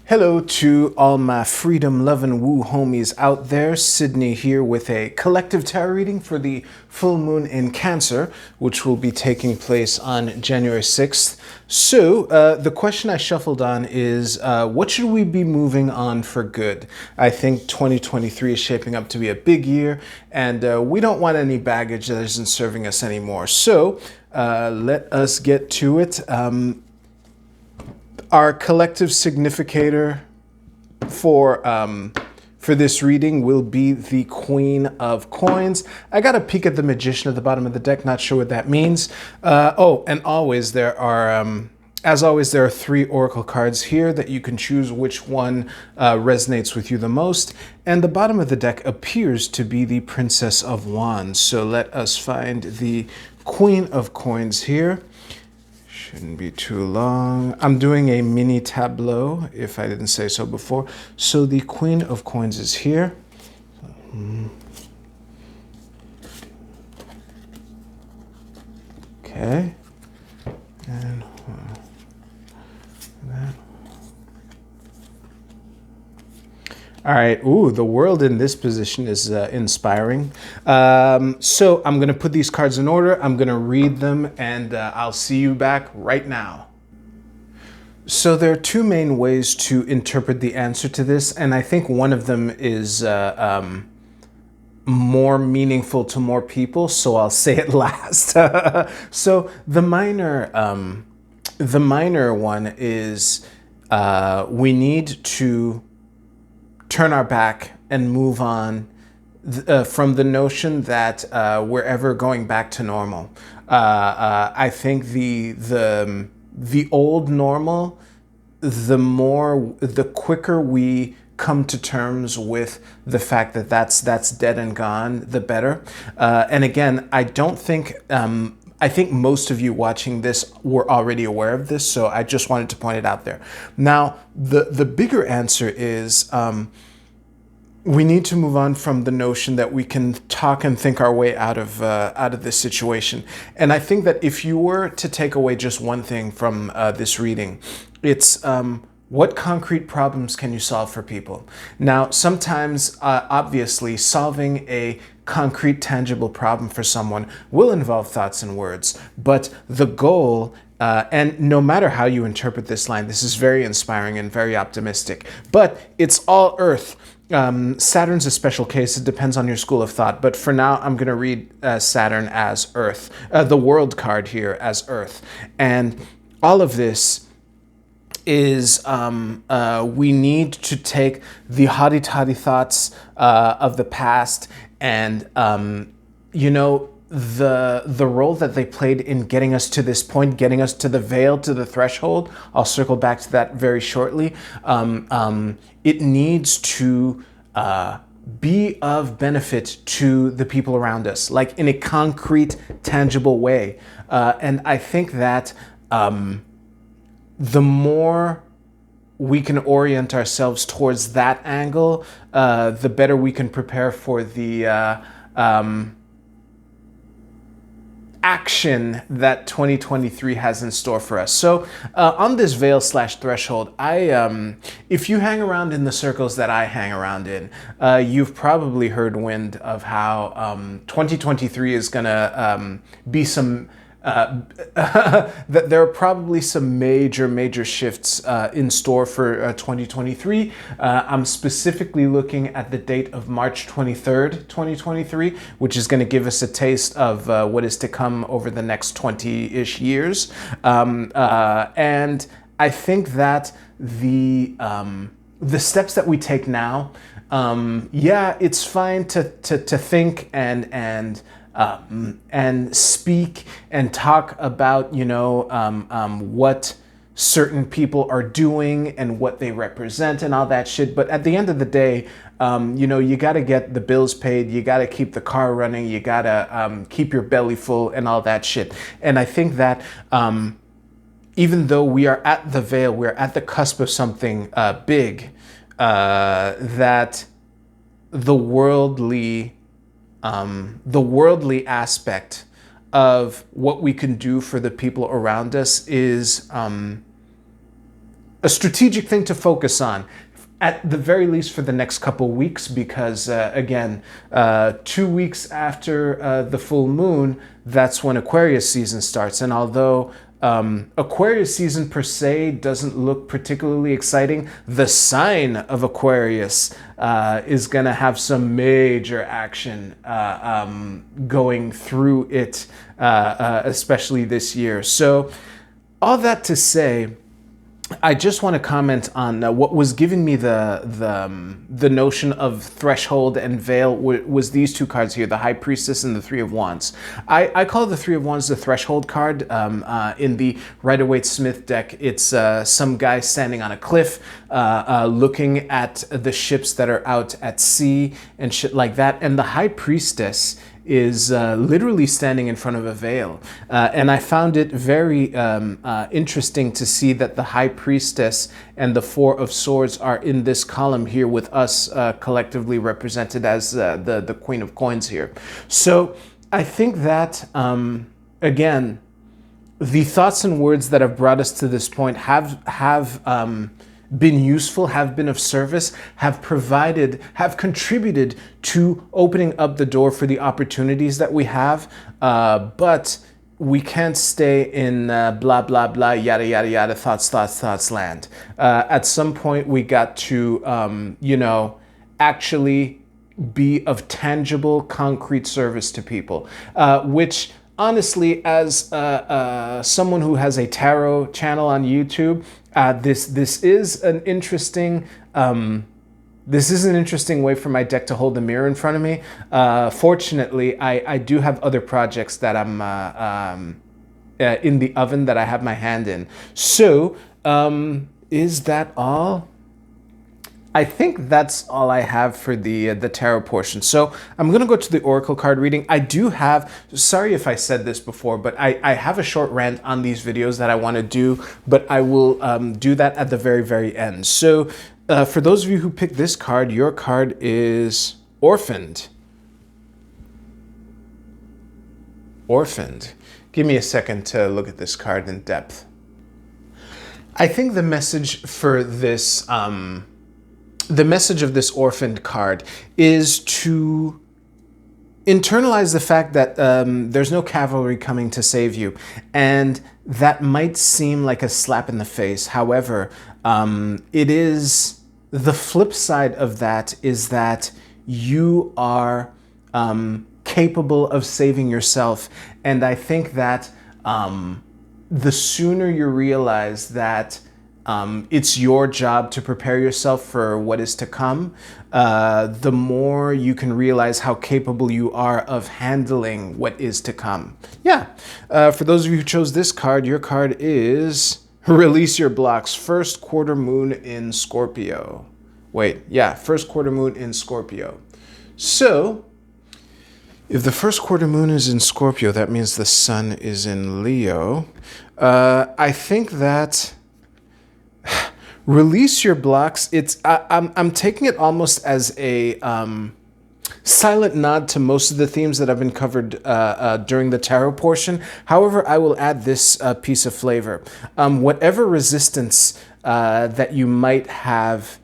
Hello to all my freedom loving woo homies out there. Sicnce here with a collective tarot reading for the full moon in Cancer, which will be taking place on January 6th. So the question I shuffled on is, what should we be moving on for good? I think 2023 is shaping up to be a big year, and we don't want any baggage that isn't serving us anymore. So let us get to it. Our collective significator for this reading will be the Queen of Coins. I got a peek at the Magician at the bottom of the deck, not sure what that means. And always there are, as always, there are 3 Oracle cards here that you can choose which one resonates with you the most. And the bottom of the deck appears to be the Princess of Wands. So let us find the Queen of Coins here. Shouldn't be too long. I'm doing a mini tableau, if I didn't say so before. So the Queen of Coins is here. Okay. And that. All right. Ooh, the world in this position is inspiring. So I'm going to put these cards in order. I'm going to read them, and I'll see you back right now. So there are 2 main ways to interpret the answer to this, and I think one of them is more meaningful to more people, so I'll say it last. So the minor one is we need to turn our back and move on from the notion that we're ever going back to normal. I think the old normal, the quicker we come to terms with the fact that that's dead and gone, the better. And again, I think most of you watching this were already aware of this, so I just wanted to point it out there. Now, the bigger answer is we need to move on from the notion that we can talk and think our way out of this situation. And I think that if you were to take away just one thing from this reading, it's what concrete problems can you solve for people? Now, sometimes, obviously, solving a concrete, tangible problem for someone will involve thoughts and words, but the goal, and no matter how you interpret this line, this is very inspiring and very optimistic, but it's all earth. Saturn's a special case. It depends on your school of thought, but for now, I'm going to read Saturn as earth, the world card here as earth. And all of this is we need to take the haughty-taughty thoughts of the past and, the role that they played in getting us to this point, getting us to the veil, to the threshold. I'll circle back to that very shortly. It needs to be of benefit to the people around us, like in a concrete, tangible way. And I think that the more we can orient ourselves towards that angle, the better we can prepare for the action that 2023 has in store for us. So on this veil/threshold, if you hang around in the circles that I hang around in, you've probably heard wind of how 2023 is gonna be some that there are probably some major shifts in store for 2023. I'm specifically looking at the date of March 23rd, 2023, which is going to give us a taste of what is to come over the next 20-ish years. And I think that the steps that we take now, it's fine to think and speak and talk about, what certain people are doing and what they represent and all that shit. But at the end of the day, you got to get the bills paid. You got to keep the car running. You got to keep your belly full and all that shit. And I think that even though we are at the veil, we're at the cusp of something big, that the worldly aspect of what we can do for the people around us is a strategic thing to focus on, at the very least for the next couple weeks, because again, 2 weeks after the full moon, that's when Aquarius season starts. And although Aquarius season per se doesn't look particularly exciting, the sign of Aquarius is going to have some major action going through it, especially this year. So all that to say, I just want to comment on what was giving me the notion of threshold and veil was these two cards here, the High Priestess and the Three of Wands. I call the Three of Wands the threshold card. In the Rider-Waite-Smith deck, it's some guy standing on a cliff looking at the ships that are out at sea and shit like that. And the High Priestess is literally standing in front of a veil. And I found it very interesting to see that the High Priestess and the Four of Swords are in this column here with us collectively represented as the Queen of Coins here. So I think that, again, the thoughts and words that have brought us to this point have been useful, have been of service, have contributed to opening up the door for the opportunities that we have. But we can't stay in blah, blah, blah, yada, yada, yada, thoughts land. At some point, we got to, actually be of tangible, concrete service to people, which honestly, as someone who has a tarot channel on YouTube, this is an interesting way for my deck to hold the mirror in front of me. Fortunately, I do have other projects that I'm in the oven that I have my hand in. So, is that all? I think that's all I have for the tarot portion. So I'm going to go to the Oracle card reading. I do have, sorry if I said this before, but I have a short rant on these videos that I want to do, but I will do that at the very, very end. So for those of you who picked this card, your card is Orphaned. Orphaned. Give me a second to look at this card in depth. I think the message for this, the message of this Orphaned card is to internalize the fact that there's no cavalry coming to save you. And that might seem like a slap in the face. However, it is the flip side of that is that you are capable of saving yourself. And I think that the sooner you realize that it's your job to prepare yourself for what is to come, the more you can realize how capable you are of handling what is to come. Yeah. For those of you who chose this card, your card is Release Your Blocks, first quarter moon in Scorpio. First quarter moon in Scorpio. So, if the first quarter moon is in Scorpio, that means the sun is in Leo. I think that Release Your Blocks, I'm taking it almost as a silent nod to most of the themes that have been covered during the tarot portion. However, I will add this piece of flavor. Whatever resistance that you might have,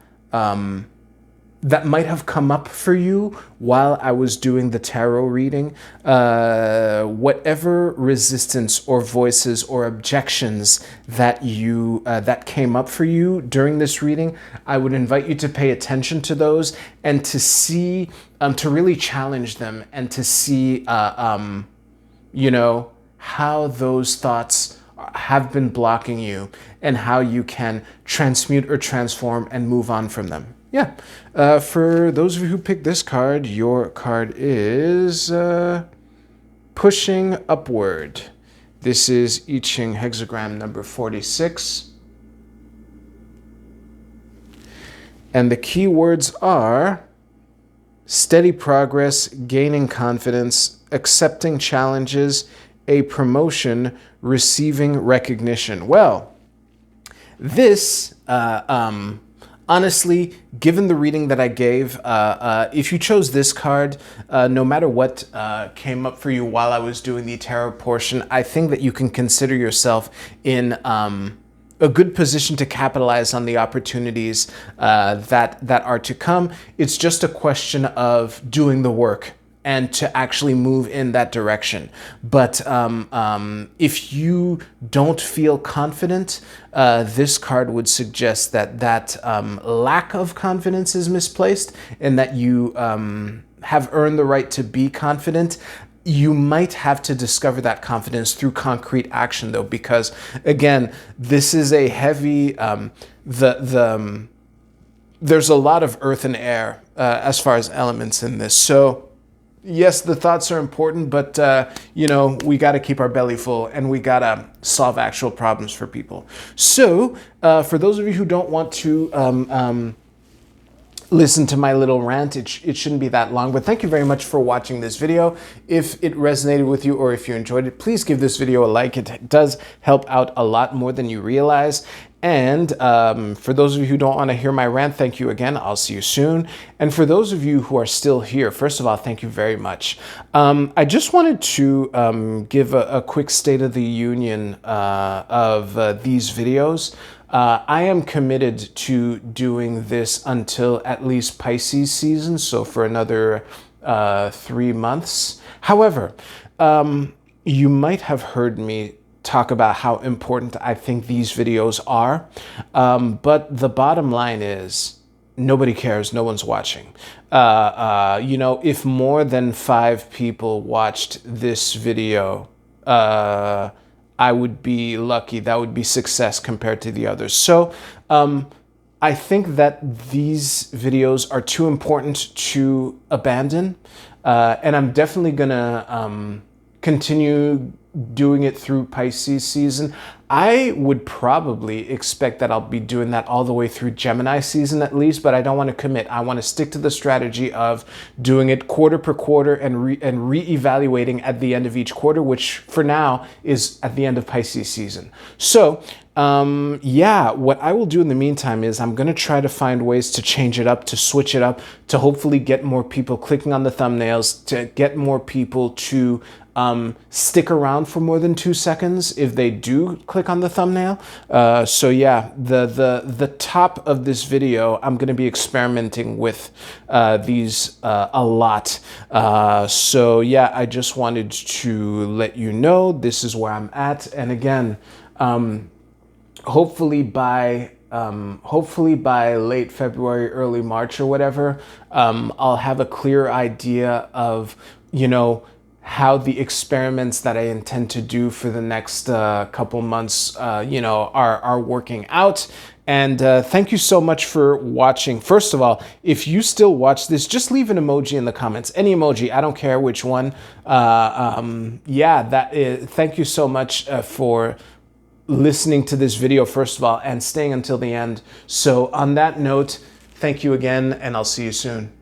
that might have come up for you while I was doing the tarot reading, whatever resistance or voices or objections that that came up for you during this reading, I would invite you to pay attention to those and to see, to really challenge them and to see, how those thoughts have been blocking you and how you can transmute or transform and move on from them. Yeah. For those of you who picked this card, your card is Pushing Upward. This is I Ching hexagram number 46. And the key words are steady progress, gaining confidence, accepting challenges, a promotion, receiving recognition. Well, this, honestly, given the reading that I gave, if you chose this card, no matter what came up for you while I was doing the tarot portion, I think that you can consider yourself in a good position to capitalize on the opportunities that are to come. It's just a question of doing the work and to actually move in that direction. But if you don't feel confident, this card would suggest that lack of confidence is misplaced and that you have earned the right to be confident. You might have to discover that confidence through concrete action, though, because again, this is a heavy, there's a lot of earth and air as far as elements in this. So yes, the thoughts are important, but you know, we got to keep our belly full and we got to solve actual problems for people. So for those of you who don't want to listen to my little rant, it shouldn't be that long, but thank you very much for watching this video. If it resonated with you or if you enjoyed it, please give this video a like. It does help out a lot more than you realize. And for those of you who don't want to hear my rant, thank you again. I'll see you soon. And for those of you who are still here, first of all, thank you very much. I just wanted to give a quick State of the Union of these videos. I am committed to doing this until at least Pisces season, so for another 3 months. However, you might have heard me talk about how important I think these videos are, but the bottom line is nobody cares, no one's watching. You know, if more than 5 people watched this video, I would be lucky. That would be success compared to the others. So I think that these videos are too important to abandon, and I'm definitely gonna continue doing it through Pisces season. I would probably expect that I'll be doing that all the way through Gemini season at least, but I don't want to commit. I want to stick to the strategy of doing it quarter per quarter and re-evaluating at the end of each quarter, which for now is at the end of Pisces season. So yeah, what I will do in the meantime is I'm going to try to find ways to change it up, to switch it up, to hopefully get more people clicking on the thumbnails, to get more people to stick around for more than 2 seconds if they do click on the thumbnail. So yeah, the top of this video, I'm going to be experimenting with these a lot. So yeah, I just wanted to let you know this is where I'm at. And again, hopefully by late February, early March or whatever, I'll have a clear idea of, you know, how the experiments that I intend to do for the next couple months, you know, are working out. And thank you so much for watching. First of all, if you still watch this, just leave an emoji in the comments. Any emoji, I don't care which one. Yeah, thank you so much for listening to this video, first of all, and staying until the end. So on that note, thank you again, and I'll see you soon.